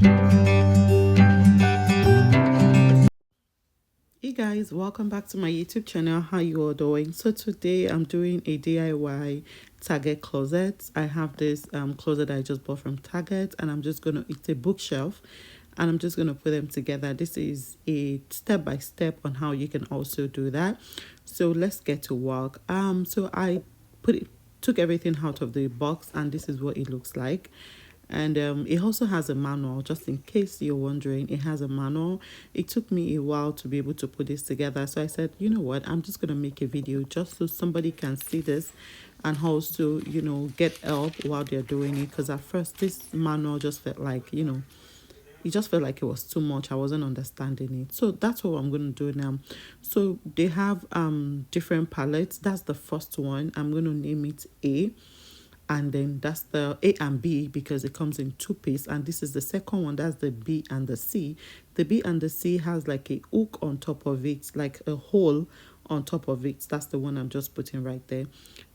Hey guys, welcome back to my YouTube channel. How you all doing? So today I'm doing a DIY Target closet. I have this closet I just bought from Target, and it's a bookshelf, and I'm just gonna put them together. This is a step by step on how you can also do that. So let's get to work. So I put it took everything out of the box, and this is what it looks like. And it also has a manual, just in case you're wondering. It has a manual. It took me a while to be able to put this together, so I said, you know what, I'm just going to make a video just so somebody can see this and also, get help while they're doing it. Because at first this manual just felt like, it just felt like it was too much. I wasn't understanding it. So that's what I'm going to do now. So they have different palettes. That's the first one. I'm going to name it A, and then that's the A and B because it comes in two pieces. And this is the second one, that's the B and the C. The B and the C has like a hook on top of it, like a hole on top of it. That's the one I'm just putting right there.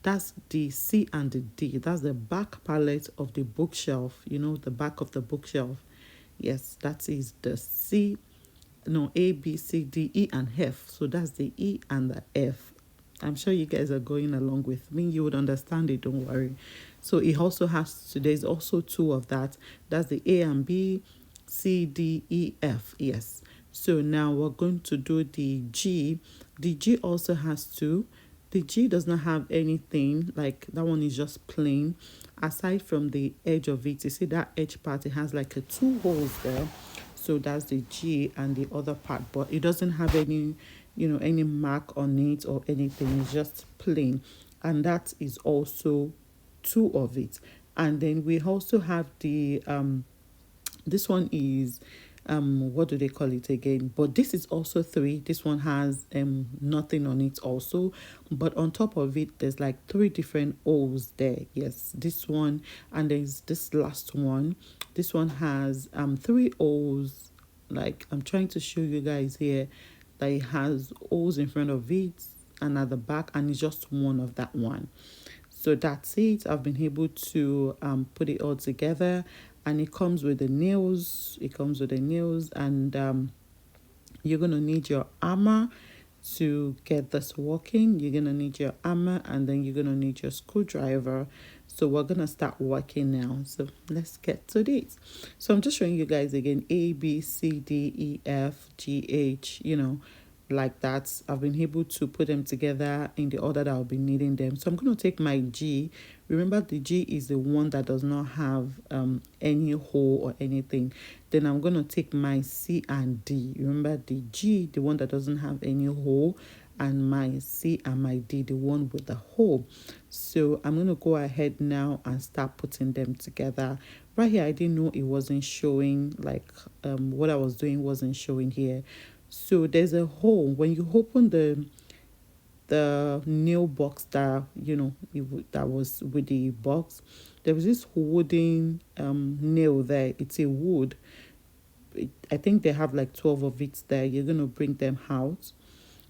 That's the C and the D. That's the back palette of the bookshelf, the back of the bookshelf. Yes, that is the C. No, A, B, C, D, E, and F. So that's the E and the F. I'm sure you guys are going along with me. You would understand it, don't worry. So it also there's also two of that. That's the A and B, C, D, E, F. Yes. So now we're going to do the G. The G also has two. The G does not have anything, like that one is just plain. Aside from the edge of it, you see that edge part, it has like a two holes there. So that's the G and the other part, but it doesn't have any mark on it or anything. It's just plain, and that is also two of it. And then we also have the this one is what do they call it again, but this is also three. This one has nothing on it also, but on top of it there's like three different O's there. Yes, this one, and there's this last one. This one has three O's. Like, I'm trying to show you guys here that it has O's in front of it and at the back, and it's just one of that one. So that's it. I've been able to put it all together, and it comes with the nails. It comes with the nails, and you're gonna need your hammer to get this working. You're gonna need your hammer, and then you're gonna need your screwdriver. So we're gonna start working now. So let's get to this. So I'm just showing you guys again: A, B, C, D, E, F, G, H. Like that. I've been able to put them together in the order that I'll be needing them. So I'm going to take my G. Remember, the G is the one that does not have any hole or anything. Then I'm going to take my C and D. Remember, the G, the one that doesn't have any hole, and my C and my D, the one with the hole. So I'm going to go ahead now and start putting them together. Right here, I didn't know it wasn't showing, like what I was doing wasn't showing here. So there's a hole when you open the nail box that that was with the box. There was this wooden nail there. It's a wood. I think they have like 12 of it there. You're gonna bring them out.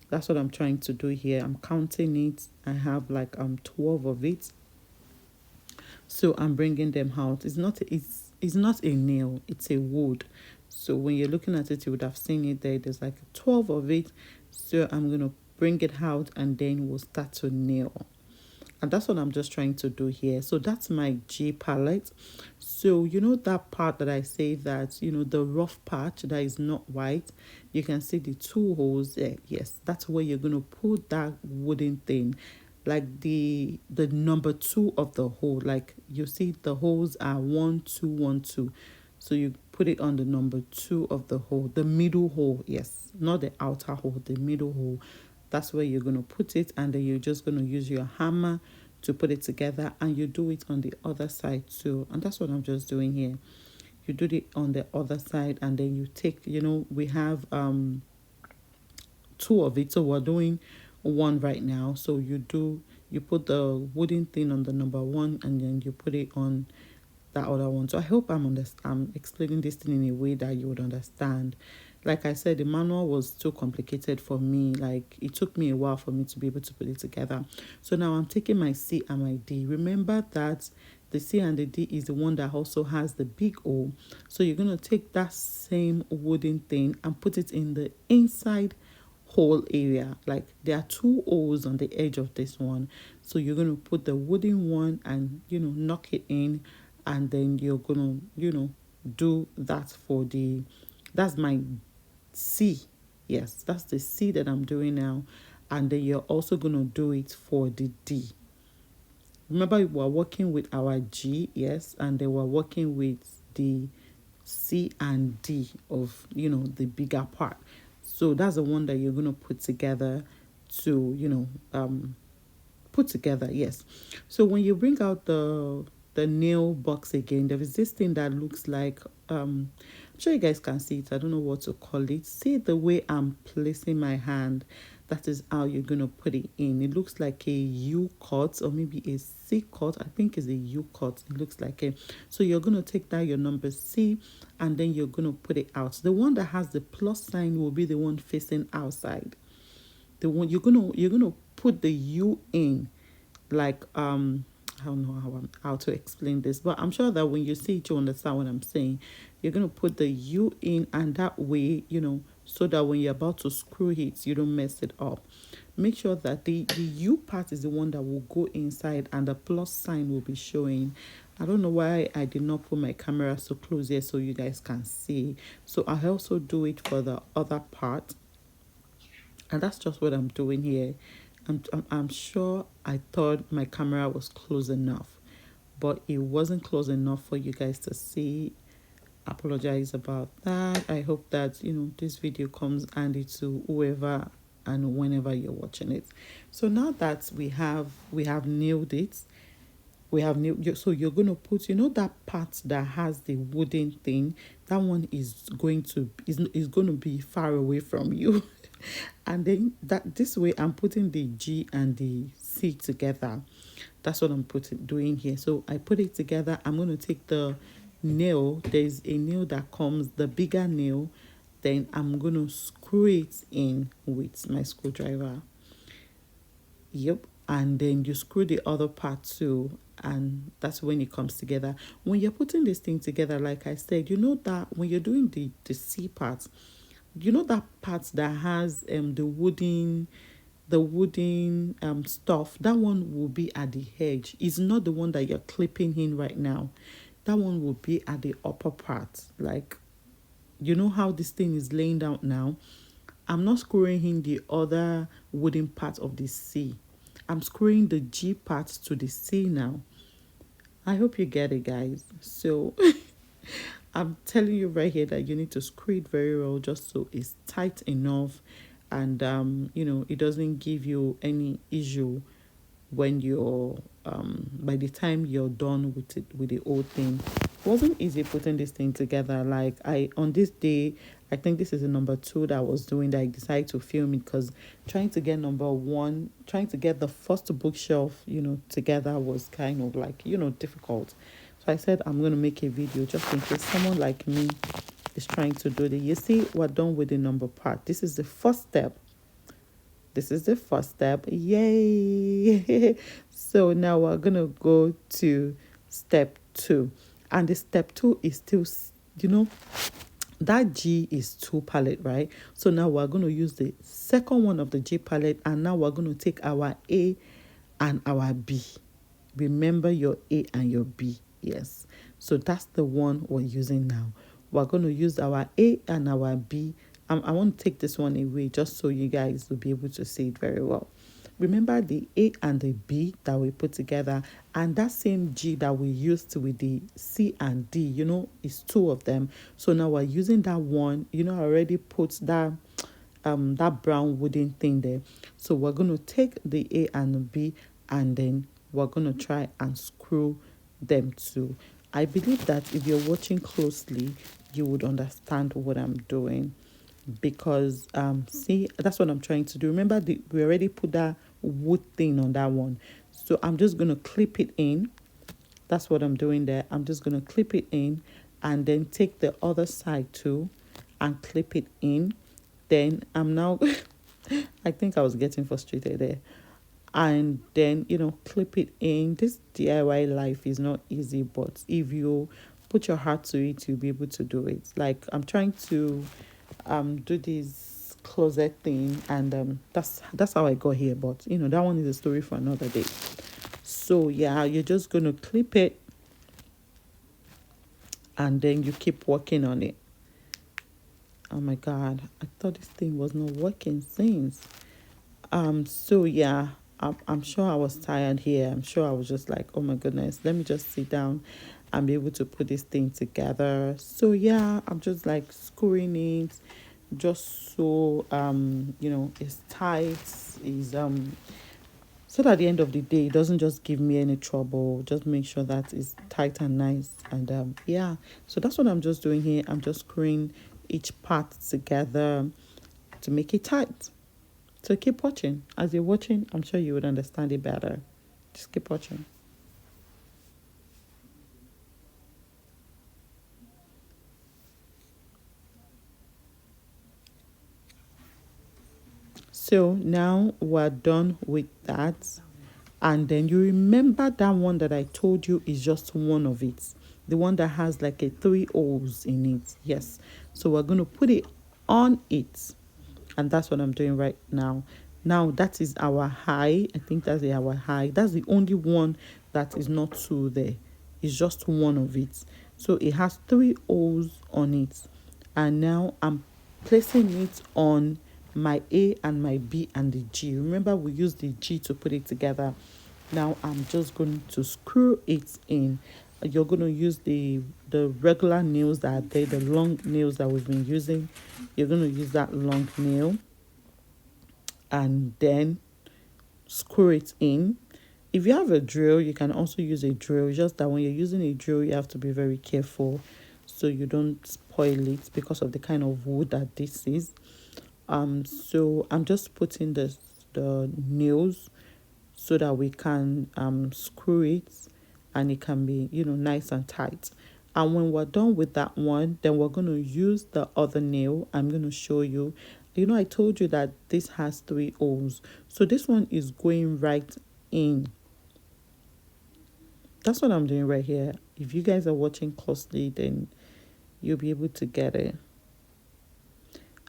That's what I'm trying to do here. I'm counting it. I have like 12 of it. So I'm bringing them out. It's not a nail. It's a wood. So when you're looking at it, you would have seen it there. There's like 12 of it. So I'm going to bring it out, and then we'll start to nail. And that's what I'm just trying to do here. So that's my G palette. So that part that I say that, the rough patch that is not white, you can see the two holes there. Yes, that's where you're going to put that wooden thing, like the number two of the hole. Like, you see the holes are 1 2 1 2. So you put it on the number two of the hole, the middle hole. Yes, not the outer hole, the middle hole. That's where you're going to put it, and then you're just going to use your hammer to put it together, and you do it on the other side too. And that's what I'm just doing here. You do it on the other side, and then you take, we have two of it, so we're doing one right now. So you put the wooden thing on the number one, and then you put it on that other one. So I hope I'm explaining this thing in a way that you would understand. Like I said, the manual was too complicated for me. Like, it took me a while for me to be able to put it together. So now I'm taking my C and my D. Remember that the C and the D is the one that also has the big O. So you're going to take that same wooden thing and put it in the inside hole area. Like there are two O's on the edge of this one. So you're going to put the wooden one and, knock it in. And then you're going to, do that for that's my C. Yes, that's the C that I'm doing now. And then you're also going to do it for the D. Remember, we were working with our G, yes, and they were working with the C and D of, the bigger part. So that's the one that you're going to put together to, put together, yes. So when you bring out the nail box again, there is this thing that looks like, I'm sure you guys can see it. I don't know what to call it. See the way I'm placing my hand. That is how you're going to put it in. It looks like a U cut or maybe a C cut. I think it's a U cut. It looks like it. So you're going to take that, your number C, and then you're going to put it out. The one that has the plus sign will be the one facing outside. The one you're gonna put the U in, like I don't know how to explain this, but I'm sure that when you see it, you understand what I'm saying. You're going to put the U in, and that way, so that when you're about to screw it, you don't mess it up. Make sure that the U part is the one that will go inside and the plus sign will be showing. I don't know why I did not put my camera so close here so you guys can see. So I also do it for the other part. And that's just what I'm doing here. I'm sure I thought my camera was close enough, but it wasn't close enough for you guys to see. Apologize about that. I hope that this video comes handy to whoever and whenever you're watching it. So now that we have nailed it, so you're going to put that part that has the wooden thing, that one is going to be far away from you. And then this way I'm putting the G and the C together. That's what I'm doing here. So I put it together. I'm going to take the nail. There's a nail that comes, the bigger nail. Then I'm going to screw it in with my screwdriver. Yep. And then you screw the other part too, and that's when it comes together. When you're putting this thing together, like I said, that when you're doing the C part, that part that has the wooden stuff, that one will be at the edge. It's not the one that you're clipping in right now. That one will be at the upper part. Like, how this thing is laying down now. I'm not screwing in the other wooden part of the C. I'm screwing the G part to the C now. I hope you get it, guys. So I'm telling you right here that you need to screw it very well just so it's tight enough, and it doesn't give you any issue when you're by the time you're done with the whole thing. It wasn't easy putting this thing together. Like, on this day, I think this is the number 2 that I was doing, that I decided to film it, because trying to get the first bookshelf together was kind of like difficult. So I said I'm going to make a video just in case someone like me is trying to do it. You see, we're done with the number part. This is the first step. Yay. So now we're going to go to step 2. And the step 2 is still, that G is 2 palette, right? So now we're going to use the second one of the G palette, and now we're going to take our A and our B. Remember your A and your B. Yes. So that's the one we're using now. We're going to use our A and our B. I want to take this one away just so you guys will be able to see it very well. Remember the A and the B that we put together, and that same G that we used with the C and D, is 2 of them. So now we're using that one. I already put that brown wooden thing there. So we're going to take the A and the B, and then we're going to try and screw them too. I believe that if you're watching closely, you would understand what I'm doing, because see, that's what I'm trying to do. Remember, we already put that wood thing on that one, so I'm just going to clip it in. That's what I'm doing there. I'm just going to clip it in, and then take the other side too and clip it in. Then I'm now I think I was getting frustrated there. and then clip it in. This DIY life is not easy, but if you put your heart to it, you'll be able to do it. Like I'm trying to do this closet thing, and that's how I got here, but that one is a story for another day. So yeah, you're just going to clip it, and then you keep working on it. Oh my god, I thought this thing was not working since. So yeah, I'm sure I was tired here. I'm sure I was just like, oh my goodness, let me just sit down and be able to put this thing together. So yeah, I'm just like screwing it just so it's tight, is so that at the end of the day it doesn't just give me any trouble. Just make sure that it's tight and nice, and yeah. So that's what I'm just doing here. I'm just screwing each part together to make it tight. So keep watching. As you're watching, I'm sure you would understand it better. Just keep watching. So now we're done with that. And then you remember that one that I told you is just one of it. The one that has like a three O's in it. Yes. So we're going to put it on it. And that's what I'm doing right now. Now that is our high. I think that's our high. That's the only one that is not two there. It's just one of it. So it has three O's on it. And now I'm placing it on my A and my B and the G. Remember, we used the G to put it together. Now I'm just going to screw it in. You're going to use the regular nails that are there, the long nails that we've been using. You're going to use that long nail and then screw it in. If you have a drill, you can also use a drill. Just that when you're using a drill, you have to be very careful so you don't spoil it because of the kind of wood that this is. So I'm just putting the nails so that we can screw it and it can be nice and tight. And when we're done with that one, then we're going to use the other nail. I'm going to show you. I told you that this has three O's, so this one is going right in. That's what I'm doing right here. If you guys are watching closely, then you'll be able to get it.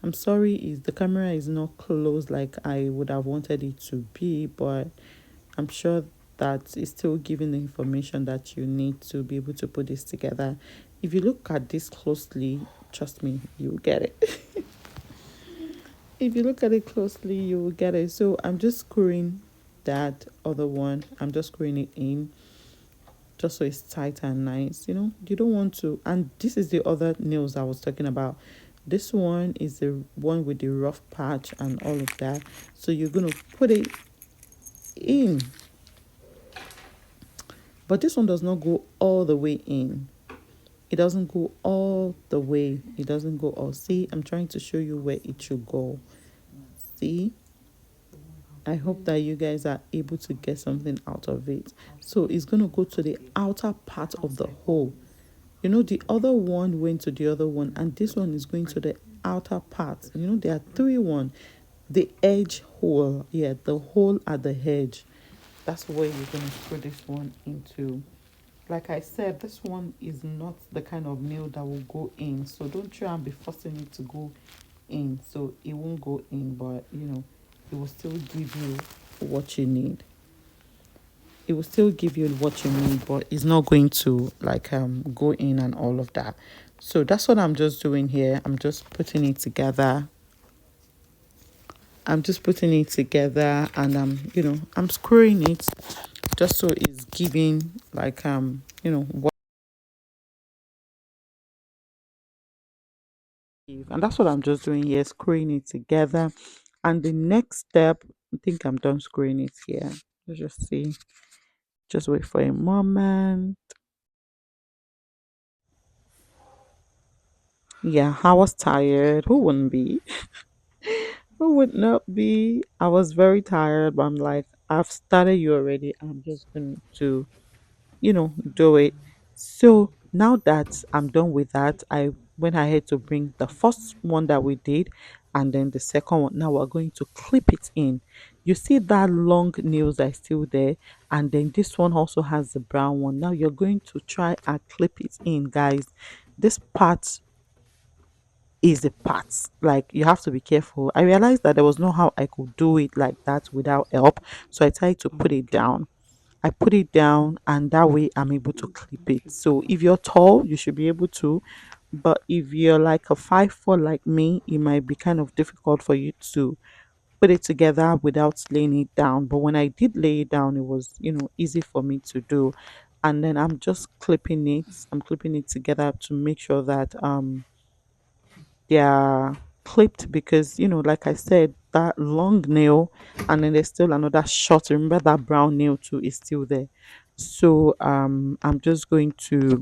I'm sorry is the camera is not close like I would have wanted it to be, but I'm sure that it's still giving the information that you need to be able to put this together. If you look at this closely, trust me, you'll get it. If you look at it closely, you will get it. So I'm just screwing that other one. I'm just screwing it in just so it's tight and nice. You don't want to. And this is the other nails I was talking about. This one is the one with the rough patch and all of that. So you're going to put it in. But this one does not go all the way in. It doesn't go all the way. It doesn't go all. See, I'm trying to show you where it should go. See? I hope that you guys are able to get something out of it. So it's going to go to the outer part of the hole. The other one went to the other one, and this one is going to the outer part. There are three one. The edge hole. Yeah, the hole at the edge. That's where you're going to screw this one into. Like I said, this one is not the kind of nail that will go in. So don't try and be forcing it to go in. So it won't go in, but it will still give you what you need. It will still give you what you need, but it's not going to like go in and all of that. So that's what I'm just doing here. I'm just putting it together. And I'm screwing it just so it's giving like what. And that's what I'm just doing here, screwing it together. And the next step, I think I'm done screwing it here. Let's just see. Just wait for a moment. Yeah, I was tired. Who wouldn't be? Who would not be? I was very tired, but I'm like, I've started you already. I'm just going to, do it. So now that I'm done with that, I went ahead to bring the first one that we did and then the second one. Now we're going to clip it in. You see that long nails that is still there, and then this one also has the brown one. Now you're going to try and clip it in, guys. This part is a part, like you have to be careful. I realized that there was no how I could do it like that without help, so I tried to put it down. I put it down, and that way I'm able to clip it. So if you're tall, you should be able to, but if you're like a 5'4" like me, it might be kind of difficult for you to put it together without laying it down. But when I did lay it down, it was, easy for me to do. And then I'm just clipping it. I'm clipping it together to make sure that they are clipped, because like I said, that long nail, and then there's still another short. Remember that brown nail too is still there. So I'm just going to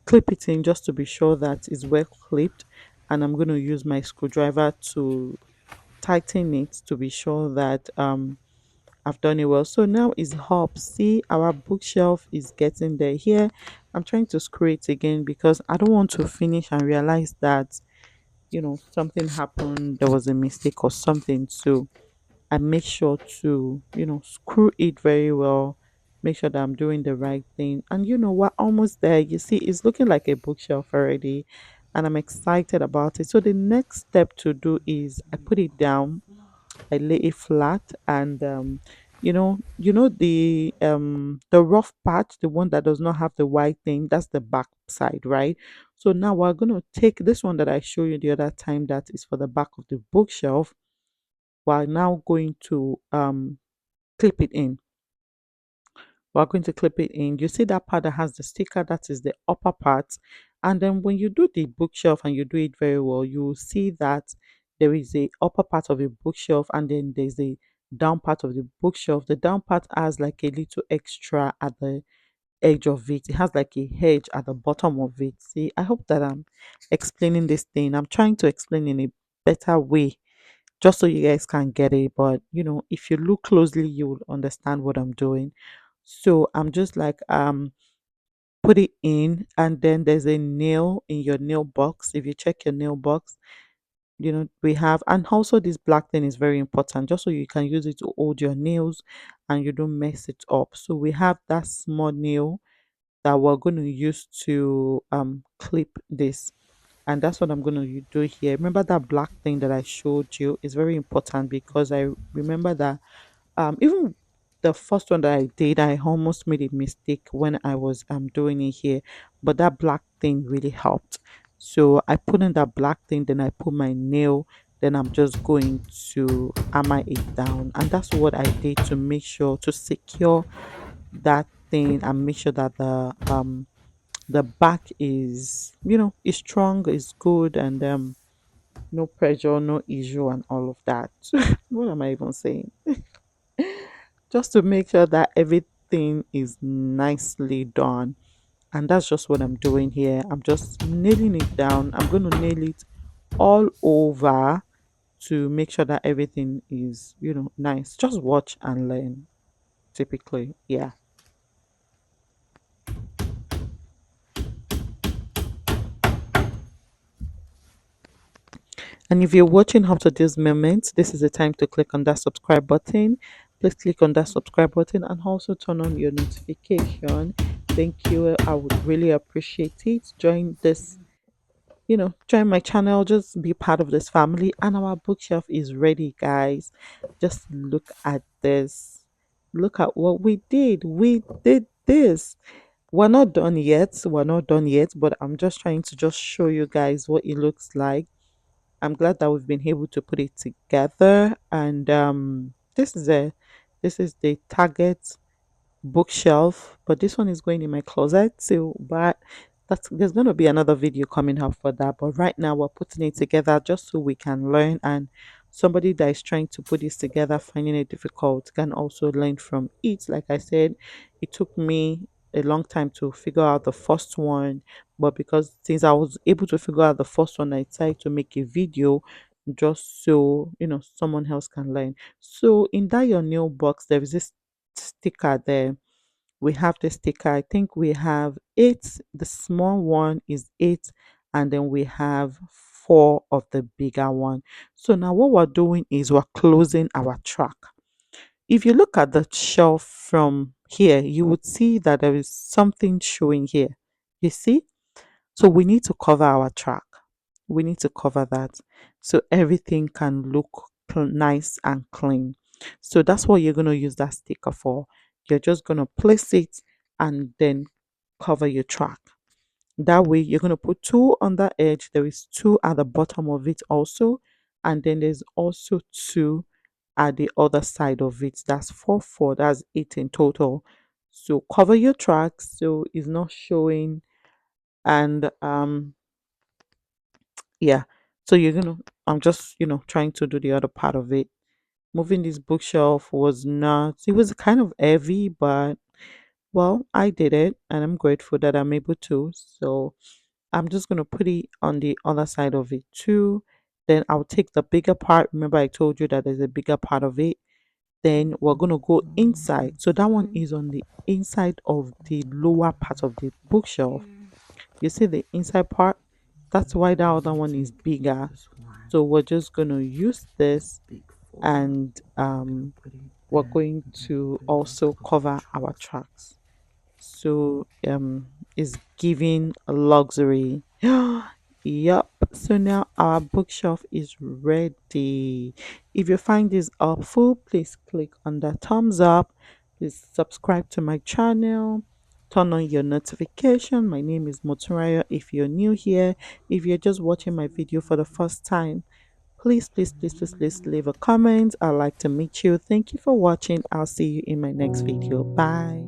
clip it in just to be sure that it's well clipped, and I'm going to use my screwdriver to tighten it to be sure that I've done it well. So now it's up. See, our bookshelf is getting there. Here I'm trying to screw it again because I don't want to finish and realize that something happened, there was a mistake or something. So I make sure to screw it very well, make sure that I'm doing the right thing. And we're almost there. You see, it's looking like a bookshelf already, and I'm excited about it. So the next step to do is I put it down, I lay it flat, and the rough part, the one that does not have the white thing, that's the back side, right? So now we're gonna take this one that I showed you the other time, that is for the back of the bookshelf. We're now going to clip it in. We're going to clip it in. You see that part that has the sticker, that is the upper part. And then when you do the bookshelf and you do it very well, you will see that there is a upper part of a bookshelf, and then there's a down part of the bookshelf. The down part has like a little extra at the edge of it. It has like a hedge at the bottom of it. See, I hope that I'm explaining this thing. I'm trying to explain in a better way just so you guys can get it. But if you look closely, you will understand what I'm doing. So I'm just like put it in, and then there's a nail in your nail box. If you check your nail box, we have, and also this black thing is very important, just so you can use it to hold your nails and you don't mess it up. So we have that small nail that we're going to use to clip this, and that's what I'm going to do here. Remember that black thing that I showed you is very important, because I remember that even the first one that I did, I almost made a mistake when I was doing it here, but that black thing really helped. So I put in that black thing, then I put my nail, then I'm just going to hammer it down, and that's what I did to make sure to secure that thing and make sure that the back is is strong, is good, and no pressure, no issue, and all of that. What am I even saying? Just to make sure that everything is nicely done. And that's just what I'm doing here. I'm just nailing it down. I'm going to nail it all over to make sure that everything is nice. Just watch and learn, typically. Yeah. And if you're watching up to this moment, this is the time to click on that subscribe button. Please click on that subscribe button and also turn on your notification. Thank you. I would really appreciate it. Join my channel. Just be part of this family. And our bookshelf is ready, guys. Just look at this. Look at what we did. We did this. We're not done yet. We're not done yet, but I'm just trying to just show you guys what it looks like. I'm glad that we've been able to put it together. And this is the Target bookshelf, but this one is going in my closet. So but there's going to be another video coming up for that, but right now we're putting it together just so we can learn, and somebody that is trying to put this together finding it difficult can also learn from it. Like I said, it took me a long time to figure out the first one, but because since I was able to figure out the first one, I decided to make a video just so someone else can learn. So in that your nail box, there is this sticker there. We have the sticker. I think we have eight. The small one is eight, and then we have four of the bigger one. So now what we're doing is we're closing our track. If you look at the shelf from here, you would see that there is something showing here. You see? So we need to cover our track. We need to cover that so everything can look nice and clean. So that's what you're going to use that sticker for. You're just going to place it and then cover your track. That way, you're going to put two on the edge. There is two at the bottom of it also. And then there's also two at the other side of it. That's four. That's eight in total. So cover your tracks so it's not showing. And yeah. So you're gonna I'm just, trying to do the other part of it. Moving this bookshelf was not it was kind of heavy, but well, I did it and I'm grateful that I'm able to. So I'm just going to put it on the other side of it too. Then I'll take the bigger part. Remember, I told you that there's a bigger part of it. Then we're going to go inside. So that one is on the inside of the lower part of the bookshelf. You see the inside part? That's why that other one is bigger. So we're just going to use this and we're going to also cover our tracks. So is giving luxury. Yup. So now our bookshelf is ready. If you find this helpful, please click on the thumbs up. Please subscribe to my channel. Turn on your notification. My name is Moturaya. If you're new here, if you're just watching my video for the first time, please leave a comment. I'd like to meet you. Thank you for watching. I'll see you in my next video. Bye.